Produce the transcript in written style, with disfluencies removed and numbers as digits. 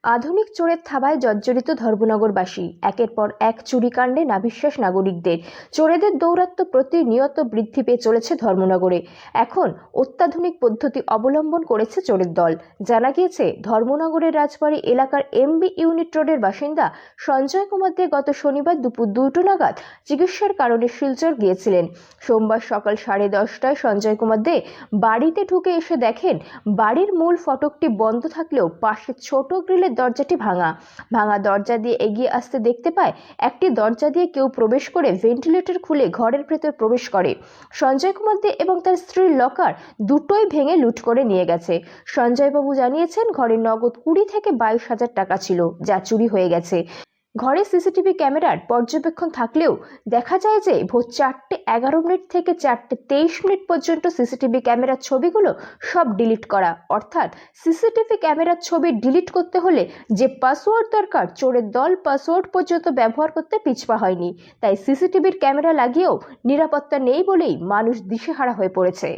আধুনিক চোরের থাবায় জর্জরিত ধর্মনগরবাসী। একের পর এক চুরিকাণ্ডে নাভিশ্বাস নাগরিকদের। চোরেদের দৌরাত্ম্য প্রতিনিয়ত বৃদ্ধি পেয়ে চলেছে ধর্মনগরে। এখন অত্যাধুনিক পদ্ধতি অবলম্বন করেছে চোরের দল। জানা গিয়েছে, ধর্মনগরের রাজবাড়ী এলাকার এমবি ইউনিট রোডের বাসিন্দা সঞ্জয় কুমার দে গত শনিবার দুপুর 2টা নাগাদ চিকিৎসার কারণে শিলচর গিয়েছিলেন। সোমবার সকাল 10:30টায় সঞ্জয় কুমার দে বাড়িতে ঢুকে এসে দেখেন বাড়ির মূল ফটকটি বন্ধ থাকলেও পাশে ছোট গ্রিলের দরজাটি ভাঙা দরজা দিয়ে এগিয়ে আসতে দেখতে পায় একটি দরজা দিয়ে কেউ প্রবেশ করে ভেন্টিলেটর খুলে ঘরের ভেতর প্রবেশ করে। সঞ্জয় কুমার দে এবং তার স্ত্রীর লকার দুটোই ভেঙে লুট করে নিয়ে গেছে। সঞ্জয় বাবু জানিয়েছেন, ঘরে নগদ 20 থেকে 22 হাজার টাকা ছিল, যা চুরি হয়ে গেছে। ঘরে সিসিটিভি ক্যামেরার পর্যবেক্ষণ থাকলেও দেখা যায় যে ভোর 4:11 থেকে 4:23 পর্যন্ত সিসিটিভি ক্যামেরার ছবিগুলো সব ডিলিট করা। অর্থাৎ সিসিটিভি ক্যামেরার ছবি ডিলিট করতে হলে যে পাসওয়ার্ড দরকার, চোরের দল পাসওয়ার্ড পর্যন্ত ব্যবহার করতে পিছপা হয়নি। তাই সিসিটিভির ক্যামেরা লাগিয়েও নিরাপত্তা নেই বলেই মানুষ দিশেহারা হয়ে পড়েছে।